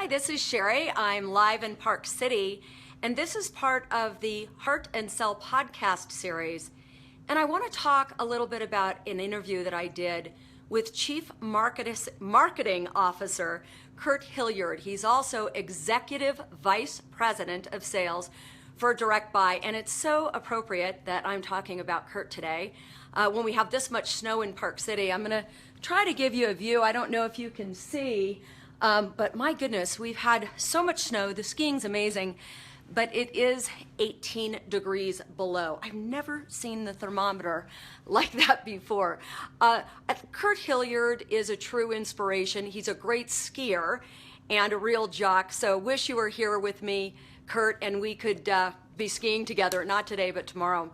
Hi, this is Shari. I'm live in Park City, and this is part of the Heart and Sell podcast series. And I want to talk a little bit about an interview that I did with Chief Marketing Officer Curt Hilliard. He's also Executive Vice President of Sales for Direct Buy, and it's so appropriate that I'm talking about Curt today. When we have this much snow in Park City, I'm going to try to give you a view. I don't know if you can see, but my goodness, we've had so much snow. The skiing's amazing, but it is 18 degrees below. I've never seen the thermometer like that before. Curt Hilliard is a true inspiration. He's a great skier and a real jock, so wish you were here with me, Curt, and we could be skiing together, not today, but tomorrow.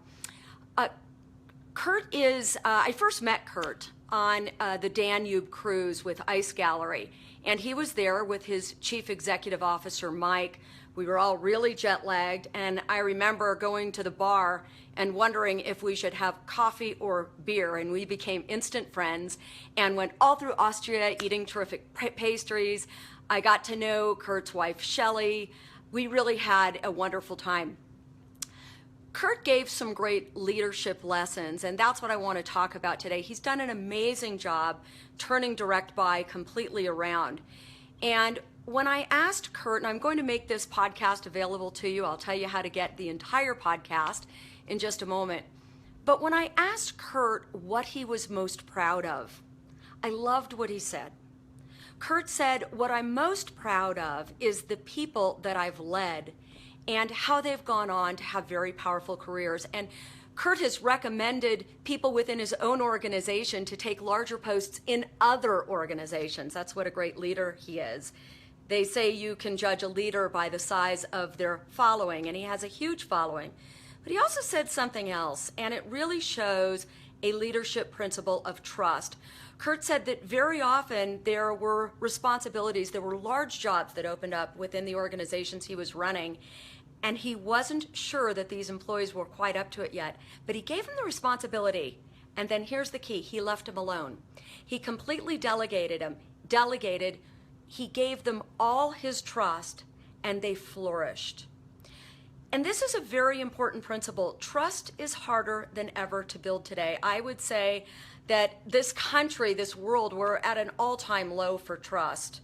Curt is, I first met Curt on the Danube cruise with Ice Gallery, and he was there with his Chief Executive Officer, Mike. We were all really jet lagged, and I remember going to the bar and wondering if we should have coffee or beer, and we became instant friends and went all through Austria eating terrific pastries. I got to know Curt's wife, Shelley. We really had a wonderful time. Curt gave some great leadership lessons, and that's what I want to talk about today. He's done an amazing job turning Direct Buy completely around. And when I asked Curt, and I'm going to make this podcast available to you, I'll tell you how to get the entire podcast in just a moment. But when I asked Curt what he was most proud of, I loved what he said. Curt said, what I'm most proud of is the people that I've led and how they've gone on to have very powerful careers. And Curt has recommended people within his own organization to take larger posts in other organizations. That's what a great leader he is. They say you can judge a leader by the size of their following, and he has a huge following. But he also said something else, and it really shows a leadership principle of trust. Curt said that very often there were responsibilities, there were large jobs that opened up within the organizations he was running, and he wasn't sure that these employees were quite up to it yet, but he gave them the responsibility. And then here's the key, he left them alone. He completely delegated, he gave them all his trust, and they flourished. And this is a very important principle. Trust is harder than ever to build today. I would say that this country, this world, we're at an all-time low for trust.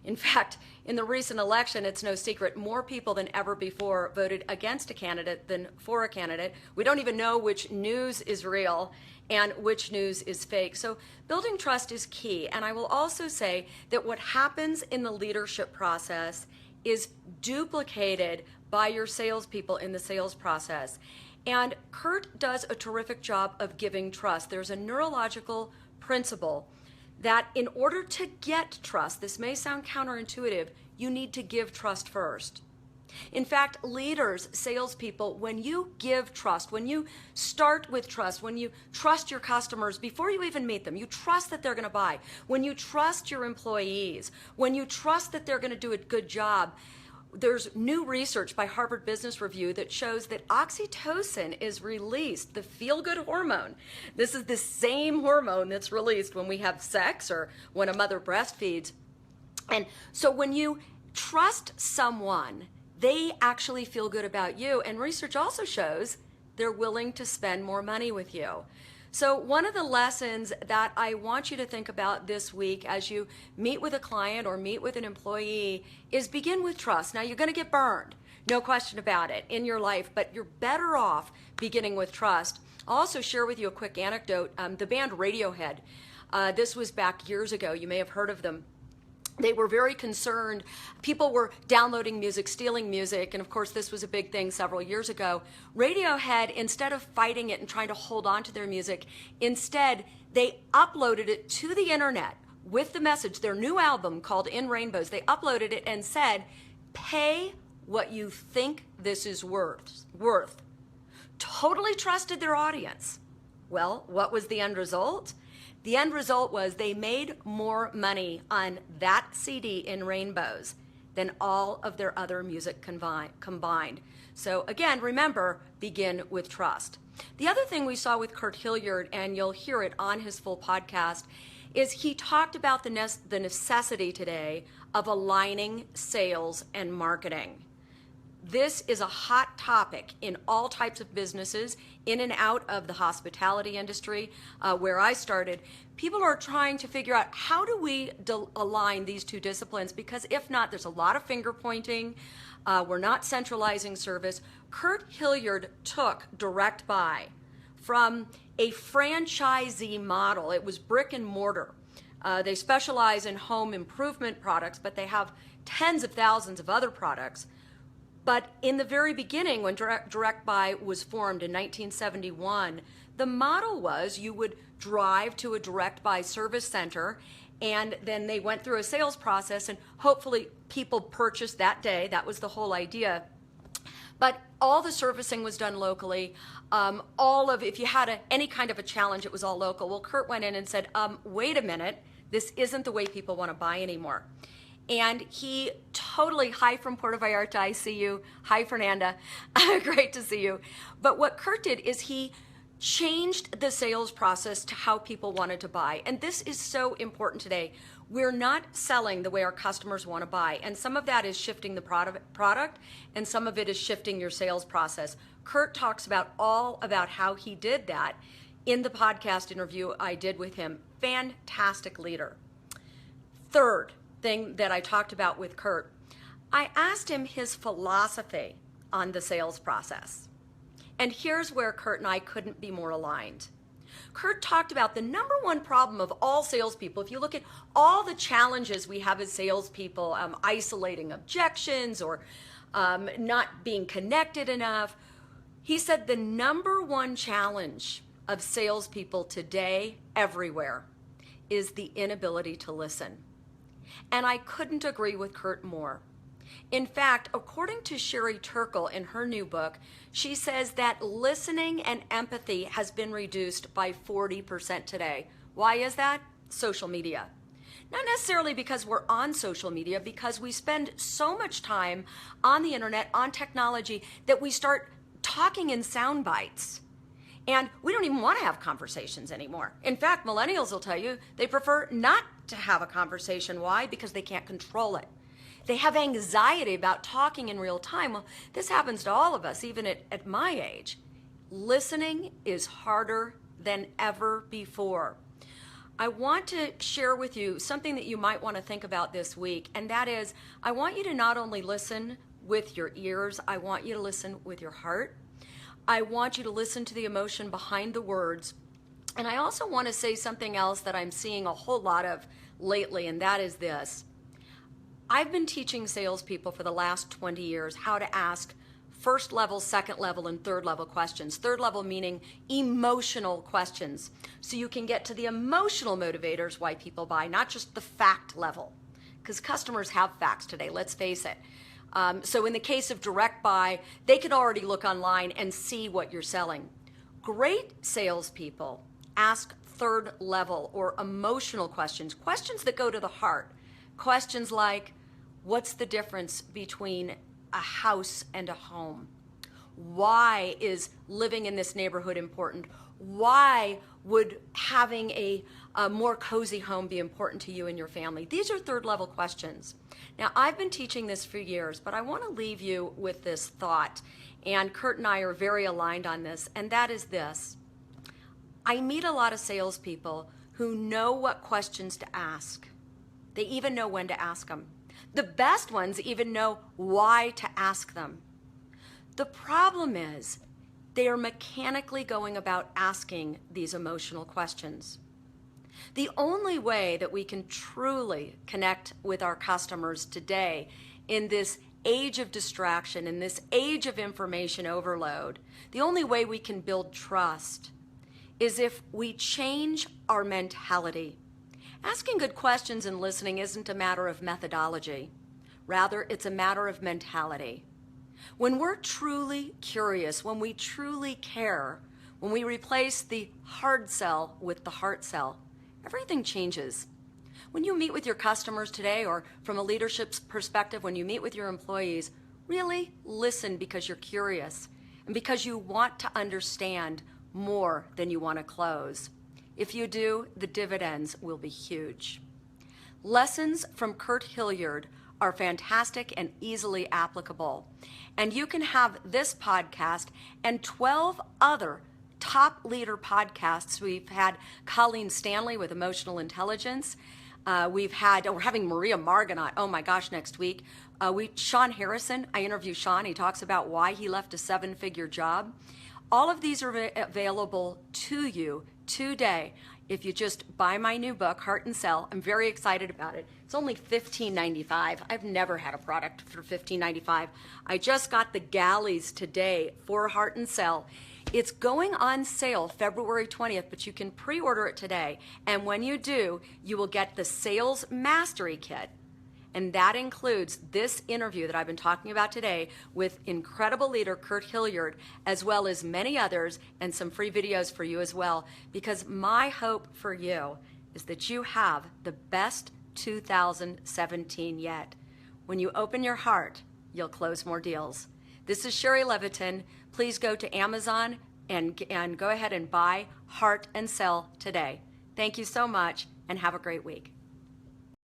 In fact, in the recent election, it's no secret, more people than ever before voted against a candidate than for a candidate. We don't even know which news is real and which news is fake. So building trust is key. And I will also say that what happens in the leadership process is duplicated by your salespeople in the sales process. And Curt does a terrific job of giving trust. There's a neurological principle that in order to get trust, this may sound counterintuitive, you need to give trust first. In fact, leaders, salespeople, when you give trust, when you start with trust, when you trust your customers before you even meet them, you trust that they're going to buy, when you trust your employees, when you trust that they're going to do a good job, there's new research by Harvard Business Review that shows that oxytocin is released, the feel-good hormone. This is the same hormone that's released when we have sex or when a mother breastfeeds. And so when you trust someone, they actually feel good about you. And research also shows they're willing to spend more money with you. So one of the lessons that I want you to think about this week as you meet with a client or meet with an employee is begin with trust. Now, you're going to get burned, no question about it, in your life, but you're better off beginning with trust. I'll also share with you a quick anecdote. The band Radiohead, this was back years ago. You may have heard of them. They were very concerned. People were downloading music, stealing music, and of course this was a big thing several years ago. Radiohead, instead of fighting it and trying to hold on to their music, instead they uploaded it to the internet with the message, their new album called In Rainbows. They uploaded it and said, pay what you think this is worth. Totally trusted their audience. Well, what was the end result? The end result was they made more money on that CD in Rainbows than all of their other music combined. So again, remember, begin with trust. The other thing we saw with Curt Hilliard, and you'll hear it on his full podcast, is he talked about the necessity today of aligning sales and marketing. This is a hot topic in all types of businesses, in and out of the hospitality industry, where I started. People are trying to figure out, how do we align these two disciplines? Because if not, there's a lot of finger pointing. We're not centralizing service. Curt Hilliard took direct buy from a franchisee model. It was brick and mortar. They specialize in home improvement products, but they have tens of thousands of other products. But in the very beginning, when direct buy was formed in 1971, the model was you would drive to a direct buy service center, and then they went through a sales process, and hopefully people purchased that day. That was the whole idea. But all the servicing was done locally. If you had any kind of a challenge, it was all local. Well, Curt went in and said, wait a minute, this isn't the way people want to buy anymore. And he totally, hi from Puerto Vallarta, I see you. Hi, Fernanda, great to see you. But what Curt did is he changed the sales process to how people wanted to buy. And this is so important today. We're not selling the way our customers want to buy. And some of that is shifting the product, and some of it is shifting your sales process. Curt talks all about how he did that in the podcast interview I did with him. Fantastic leader. Third thing that I talked about with Curt, I asked him his philosophy on the sales process. And here's where Curt and I couldn't be more aligned. Curt talked about the number one problem of all salespeople. If you look at all the challenges we have as salespeople, isolating objections or not being connected enough, he said the number one challenge of salespeople today, everywhere, is the inability to listen. And I couldn't agree with Curt more. In fact, according to Shari Levitin in her new book, she says that listening and empathy has been reduced by 40% today. Why is that? Social media. Not necessarily because we're on social media, because we spend so much time on the internet, on technology, that we start talking in sound bites. And we don't even want to have conversations anymore. In fact, millennials will tell you they prefer not to have a conversation. Why? Because they can't control it. They have anxiety about talking in real time. Well, this happens to all of us, even at my age. Listening is harder than ever before. I want to share with you something that you might want to think about this week, and that is, I want you to not only listen with your ears, I want you to listen with your heart. I want you to listen to the emotion behind the words. And I also want to say something else that I'm seeing a whole lot of lately, and that is this. I've been teaching salespeople for the last 20 years how to ask first level, second level, and third level questions. Third level meaning emotional questions. So you can get to the emotional motivators why people buy, not just the fact level. Because customers have facts today, let's face it. So in the case of direct buy, they can already look online and see what you're selling. Great salespeople ask third level or emotional questions, questions that go to the heart. Questions like, what's the difference between a house and a home? Why is living in this neighborhood important? Why would having a more cozy home be important to you and your family? These are third level questions. Now, I've been teaching this for years, but I want to leave you with this thought, and Curt and I are very aligned on this, and that is this. I meet a lot of salespeople who know what questions to ask. They even know when to ask them. The best ones even know why to ask them. The problem is they are mechanically going about asking these emotional questions. The only way that we can truly connect with our customers today in this age of distraction, in this age of information overload, the only way we can build trust is if we change our mentality. Asking good questions and listening isn't a matter of methodology. Rather, it's a matter of mentality. When we're truly curious, when we truly care, when we replace the hard sell with the heart sell, everything changes. When you meet with your customers today, or from a leadership's perspective, when you meet with your employees, really listen because you're curious and because you want to understand more than you want to close. If you do, the dividends will be huge. Lessons from Curt Hilliard are fantastic and easily applicable. And you can have this podcast and 12 other top leader podcasts. We've had Colleen Stanley with Emotional Intelligence. We're having Maria Margonaut, oh my gosh, next week. Sean Harrison, I interview Sean. He talks about why he left a 7-figure job. All of these are available to you today if you just buy my new book, Heart and Sell. I'm very excited about it. It's only $15.95. I've never had a product for $15.95. I just got the galleys today for Heart and Sell. It's going on sale February 20th, but you can pre-order it today. And when you do, you will get the Sales Mastery Kit. And that includes this interview that I've been talking about today with incredible leader Curt Hilliard, as well as many others, and some free videos for you as well. Because my hope for you is that you have the best 2017 yet. When you open your heart, you'll close more deals. This is Shari Levitin. Please go to Amazon and go ahead and buy Heart and Sell today. Thank you so much, and have a great week.